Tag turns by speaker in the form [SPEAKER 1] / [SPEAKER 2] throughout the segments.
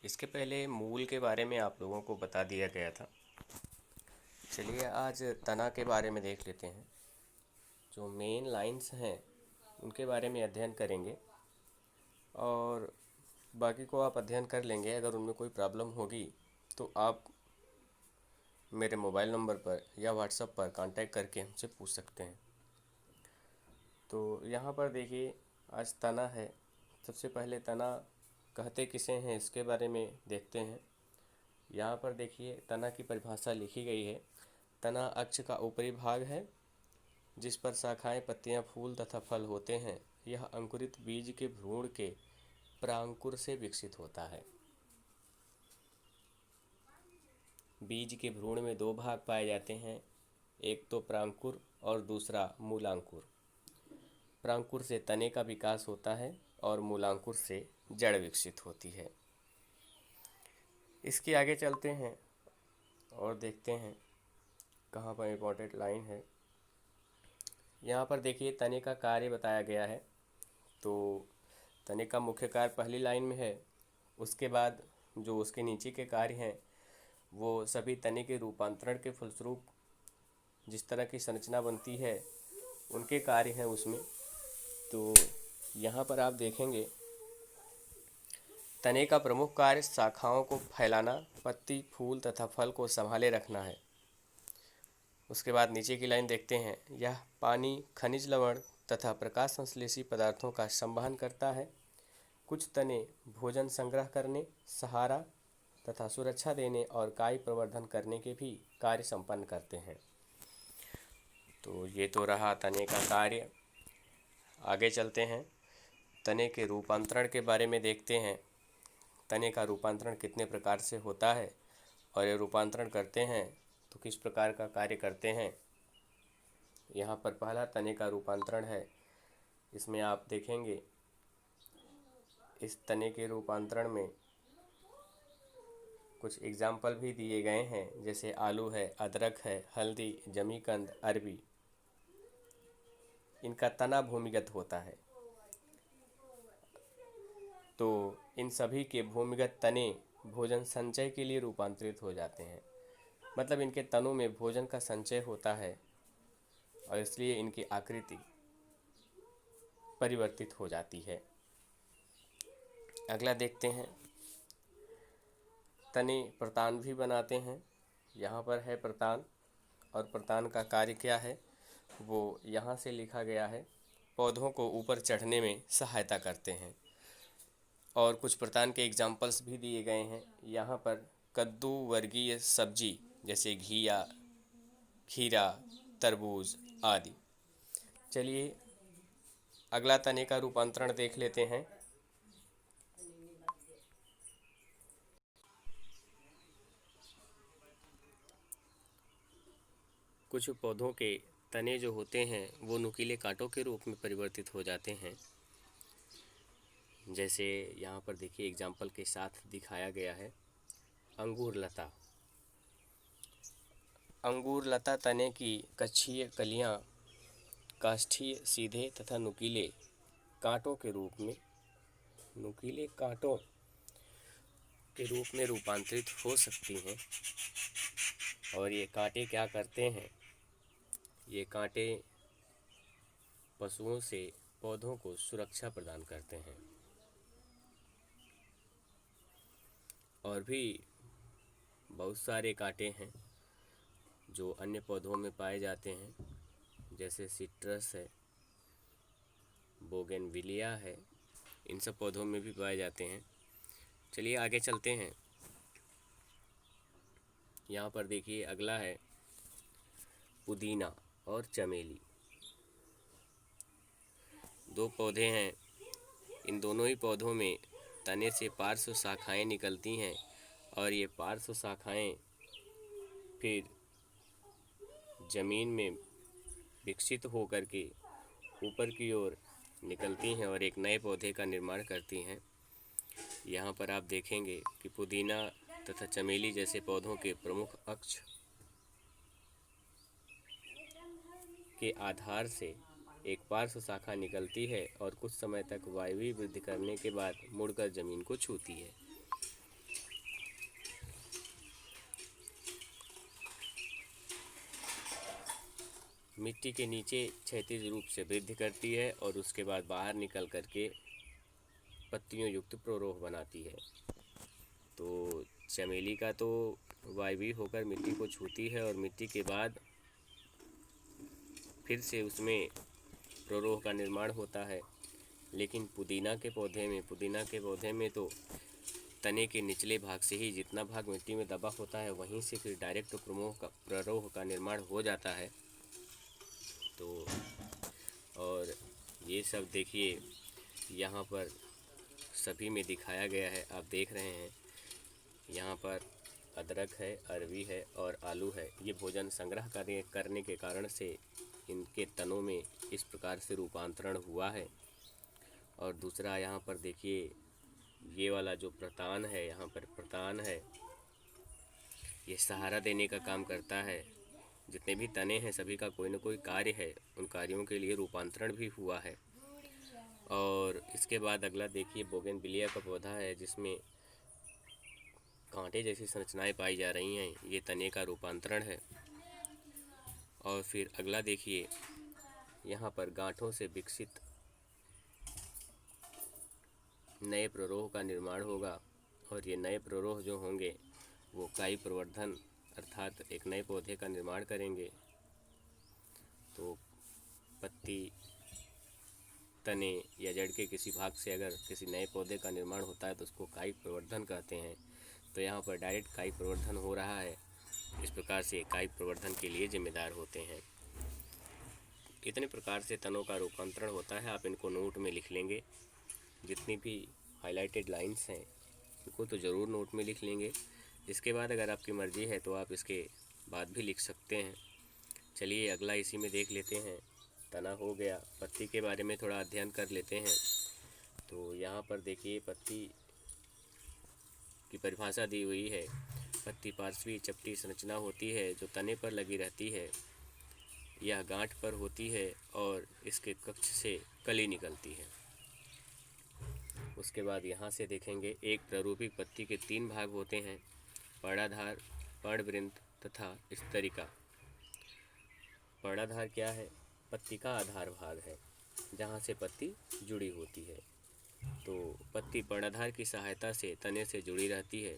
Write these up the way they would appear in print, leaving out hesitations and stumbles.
[SPEAKER 1] इसके पहले मूल के बारे में आप लोगों को बता दिया गया था। चलिए आज तना के बारे में देख लेते हैं। जो मेन लाइंस हैं उनके बारे में अध्ययन करेंगे और बाकी को आप अध्ययन कर लेंगे। अगर उनमें कोई प्रॉब्लम होगी तो आप मेरे मोबाइल नंबर पर या व्हाट्सएप पर कांटेक्ट करके हमसे पूछ सकते हैं। तो यहाँ पर देखिए आज तना है। सबसे पहले तना कहते किसे हैं इसके बारे में देखते हैं। यहाँ पर देखिए तना की परिभाषा लिखी गई है। तना अक्ष का ऊपरी भाग है जिस पर शाखाएं, पत्तियां, फूल तथा फल होते हैं। यह अंकुरित बीज के भ्रूण के प्रांकुर से विकसित होता है। बीज के भ्रूण में दो भाग पाए जाते हैं, एक तो प्रांकुर और दूसरा मूलांकुर। प्रांकुर से तने का विकास होता है और मूलांकुर से जड़ विकसित होती है। इसके आगे चलते हैं और देखते हैं कहाँ पर इम्पोर्टेंट लाइन है। यहाँ पर देखिए तने का कार्य बताया गया है। तो तने का मुख्य कार्य पहली लाइन में है। उसके बाद जो उसके नीचे के कार्य हैं वो सभी तने के रूपांतरण के फलस्वरूप जिस तरह की संरचना बनती है उनके कार्य हैं उसमें। तो यहाँ पर आप देखेंगे तने का प्रमुख कार्य शाखाओं को फैलाना, पत्ती, फूल तथा फल को संभाले रखना है। उसके बाद नीचे की लाइन देखते हैं। यह पानी, खनिज लवण तथा प्रकाश संश्लेषी पदार्थों का संवहन करता है। कुछ तने भोजन संग्रह करने, सहारा तथा सुरक्षा देने और काई प्रवर्धन करने के भी कार्य संपन्न करते हैं। तो ये तो रहा तने का कार्य। आगे चलते हैं, तने के रूपांतरण के बारे में देखते हैं। तने का रूपांतरण कितने प्रकार से होता है और ये रूपांतरण करते हैं तो किस प्रकार का कार्य करते हैं। यहाँ पर पहला तने का रूपांतरण है। इसमें आप देखेंगे इस तने के रूपांतरण में कुछ एग्जाम्पल भी दिए गए हैं, जैसे आलू है, अदरक है, हल्दी, जमीकंद, अरबी। इनका तना भूमिगत होता है। तो इन सभी के भूमिगत तने भोजन संचय के लिए रूपांतरित हो जाते हैं। मतलब इनके तनों में भोजन का संचय होता है और इसलिए इनकी आकृति परिवर्तित हो जाती है। अगला देखते हैं, तने प्रतान भी बनाते हैं। यहाँ पर है प्रतान और प्रतान का कार्य क्या है वो यहाँ से लिखा गया है। पौधों को ऊपर चढ़ने में सहायता करते हैं। और कुछ प्रतान के एग्जाम्पल्स भी दिए गए हैं। यहाँ पर कद्दू वर्गीय सब्जी जैसे घिया, खीरा, तरबूज आदि। चलिए अगला तने का रूपांतरण देख लेते हैं। कुछ पौधों के तने जो होते हैं वो नुकीले कांटों के रूप में परिवर्तित हो जाते हैं। जैसे यहाँ पर देखिए एग्जाम्पल के साथ दिखाया गया है। अंगूर लता। अंगूर लता तने की कक्षीय कलियाँ काष्ठीय, सीधे तथा नुकीले कांटों के रूप में रूपांतरित हो सकती हैं। और ये कांटे क्या करते हैं, ये कांटे पशुओं से पौधों को सुरक्षा प्रदान करते हैं। और भी बहुत सारे कांटे हैं जो अन्य पौधों में पाए जाते हैं, जैसे सिट्रस है, बोगेनविलिया है, इन सब पौधों में भी पाए जाते हैं। चलिए आगे चलते हैं। यहाँ पर देखिए अगला है पुदीना और चमेली। दो पौधे हैं। इन दोनों ही पौधों में तने से पार्श्व शाखाएं निकलती हैं और ये पार्श्व शाखाएं फिर ज़मीन में विकसित होकर के ऊपर की ओर निकलती हैं और एक नए पौधे का निर्माण करती हैं। यहाँ पर आप देखेंगे कि पुदीना तथा चमेली जैसे पौधों के प्रमुख अक्ष के आधार से एक पार्श्व शाखा निकलती है और कुछ समय तक वायवीय वृद्धि करने के बाद मुड़कर जमीन को छूती है। मिट्टी के नीचे क्षैतिज रूप से वृद्धि करती है और उसके बाद बाहर निकल करके पत्तियों युक्त प्रोरोह बनाती है। तो चमेली का तो वायवीय होकर मिट्टी को छूती है और मिट्टी के बाद फिर से उसमें प्रोरोह का निर्माण होता है। लेकिन पुदीना के पौधे में तो तने के निचले भाग से ही जितना भाग मिट्टी में दबा होता है वहीं से फिर डायरेक्ट प्रोरोह का निर्माण हो जाता है। तो और ये सब देखिए यहाँ पर सभी में दिखाया गया है, आप देख रहे हैं। यहाँ पर अदरक है, अरवी है और आलू है। ये भोजन संग्रह करने के कारण से इनके तनों में इस प्रकार से रूपांतरण हुआ है। और दूसरा यहाँ पर देखिए ये वाला जो प्रतान है, यहाँ पर प्रतान है, ये सहारा देने का काम करता है। जितने भी तने हैं सभी का कोई न कोई कार्य है, उन कार्यों के लिए रूपांतरण भी हुआ है। और इसके बाद अगला देखिए बोगनविलिया का पौधा है जिसमें कांटे जैसी संरचनाएं पाई जा रही हैं, ये तने का रूपांतरण है। और फिर अगला देखिए यहाँ पर गांठों से विकसित नए प्ररोह का निर्माण होगा और ये नए प्ररोह जो होंगे वो काई प्रवर्धन अर्थात एक नए पौधे का निर्माण करेंगे। तो पत्ती, तने या जड़ के किसी भाग से अगर किसी नए पौधे का निर्माण होता है तो उसको काई प्रवर्धन कहते हैं। तो यहाँ पर डायरेक्ट काई प्रवर्धन हो रहा है। इस प्रकार से काई प्रवर्धन के लिए जिम्मेदार होते हैं। कितने प्रकार से तनों का रूपांतरण होता है आप इनको नोट में लिख लेंगे। जितनी भी हाइलाइटेड लाइंस हैं उनको तो ज़रूर नोट में लिख लेंगे। इसके बाद अगर आपकी मर्ज़ी है तो आप इसके बाद भी लिख सकते हैं। चलिए अगला इसी में देख लेते हैं। तना हो गया, पत्ती के बारे में थोड़ा अध्ययन कर लेते हैं। तो यहाँ पर देखिए पत्ती की परिभाषा दी हुई है। पत्ती पार्श्वी चपटी संरचना होती है जो तने पर लगी रहती है। यह गांठ पर होती है और इसके कक्ष से कली निकलती है। उसके बाद यहाँ से देखेंगे एक प्ररूपी पत्ती के 3 भाग होते हैं, पर्णाधार, पर्णवृंत तथा स्तरिका। पर्णाधार क्या है? पत्ती का आधार भाग है जहाँ से पत्ती जुड़ी होती है। तो पत्ती पर्णाधार की सहायता से तने से जुड़ी रहती है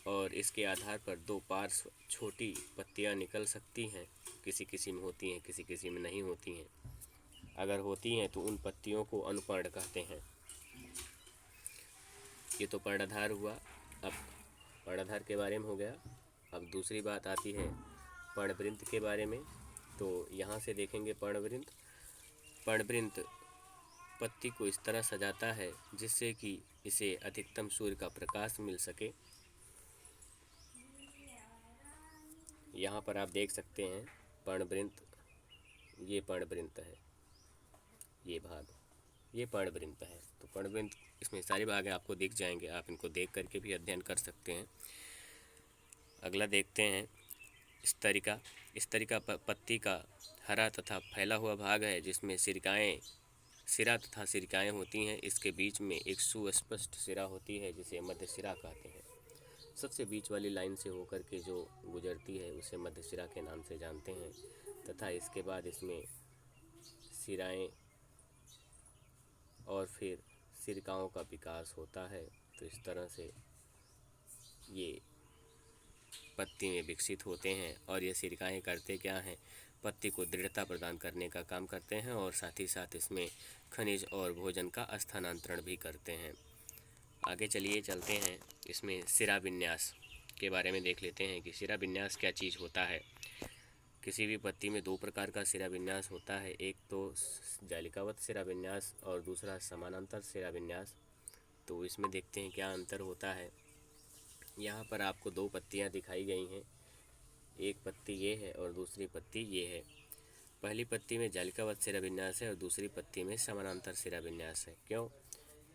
[SPEAKER 1] और इसके आधार पर 2 पार्श्व छोटी पत्तियाँ निकल सकती हैं। किसी किसी में होती हैं, किसी किसी में नहीं होती हैं। अगर होती हैं तो उन पत्तियों को अनुपर्ण कहते हैं। ये तो पर्णाधार हुआ। अब पर्णाधार के बारे में हो गया। अब दूसरी बात आती है पर्णवृंत के बारे में। तो यहाँ से देखेंगे पर्णवृंत। पर्णवृंत पत्ती को इस तरह सजाता है जिससे कि इसे अधिकतम सूर्य का प्रकाश मिल सके। यहाँ पर आप देख सकते हैं पर्णवृंत, ये पर्णवृंत है, ये भाग ये पर्णवृंत है। तो पर्णवृंत इसमें सारे भाग आपको दिख जाएंगे, आप इनको देख करके भी अध्ययन कर सकते हैं। अगला देखते हैं स्तरिका। स्तरिका पत्ती का हरा तथा फैला हुआ भाग है जिसमें सिरा तथा सिरिकाएँ होती हैं। इसके बीच में एक सुस्पष्ट सिरा होती है जिसे मध्य सिरा कहते हैं। सबसे बीच वाली लाइन से होकर के जो गुजरती है उसे मध्य सिरा के नाम से जानते हैं। तथा इसके बाद इसमें सिराएँ और फिर सिरकाओं का विकास होता है। तो इस तरह से ये पत्ती में विकसित होते हैं। और ये सिरकाएँ करते क्या हैं? पत्ती को दृढ़ता प्रदान करने का काम करते हैं और साथ ही साथ इसमें खनिज और भोजन का स्थानांतरण भी करते हैं। आगे चलिए चलते हैं, इसमें सिरा विन्यास के बारे में देख लेते हैं कि सिरा विन्यास क्या चीज़ होता है। किसी भी पत्ती में 2 प्रकार का सिरा विन्यास होता है, एक तो जालिकावत सिरा विन्यास और दूसरा समानांतर सिरा विन्यास। तो इसमें देखते हैं क्या अंतर होता है। यहाँ पर आपको 2 पत्तियाँ दिखाई गई हैं, एक पत्ती ये है और दूसरी पत्ती ये है। पहली पत्ती में जालिकावत सिरा विन्यास है और दूसरी पत्ती में समानांतर सिरा विन्यास है। क्यों?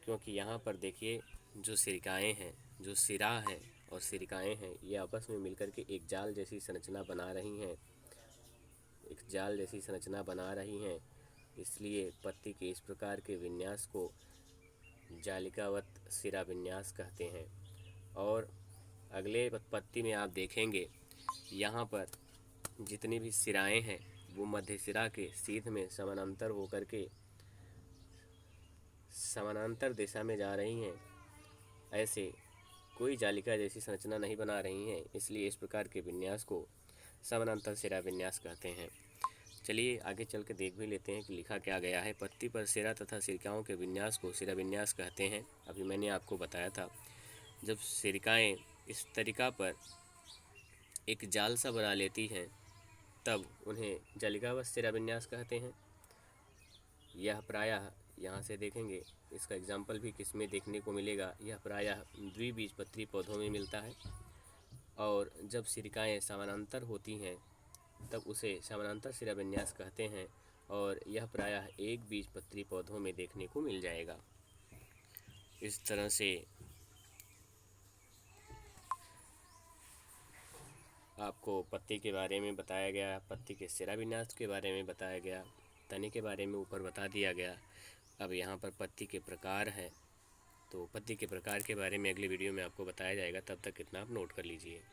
[SPEAKER 1] क्योंकि यहाँ पर देखिए जो सिरकाएँ हैं, जो सिरा है और सिरकाएँ हैं, ये आपस में मिलकर के एक जाल जैसी संरचना बना रही हैं, एक जाल जैसी संरचना बना रही हैं। इसलिए पत्ती के इस प्रकार के विन्यास को जालिकावत सिरा विन्यास कहते हैं। और अगले पत्ती में आप देखेंगे यहाँ पर जितनी भी सिराएँ हैं वो मध्य सिरा के सीध में समानांतर होकर के समानांतर दिशा में जा रही हैं, ऐसे कोई जालिका जैसी संरचना नहीं बना रही हैं, इसलिए इस प्रकार के विन्यास को समानांतर सिरा विन्यास कहते हैं। चलिए आगे चल के देख भी लेते हैं कि लिखा क्या गया है। पत्ती पर सिरा तथा सिरकाओं के विन्यास को सिरा विन्यास कहते हैं। अभी मैंने आपको बताया था, जब सिरकाएँ इस तरीका पर एक जाल सा बना लेती हैं तब उन्हें जालिकावश सिरा विन्यास कहते हैं। यह प्रायः यहाँ से देखेंगे, इसका एग्जाम्पल भी किसमें देखने को मिलेगा। यह प्रायः द्विबीजपत्री पौधों में मिलता है, और जब सिरकाएँ समानांतर होती हैं तब उसे समानांतर सिरा विन्यास कहते हैं, और यह प्रायः एक बीजपत्री पौधों में देखने को मिल जाएगा। इस तरह से आपको पत्ती के बारे में बताया गया, पत्ती के सिरा विन्यास के बारे में बताया गया, तने के बारे में ऊपर बता दिया गया। अब यहाँ पर पत्ती के प्रकार हैं, तो पत्ती के प्रकार के बारे में अगली वीडियो में आपको बताया जाएगा। तब तक इतना आप नोट कर लीजिए।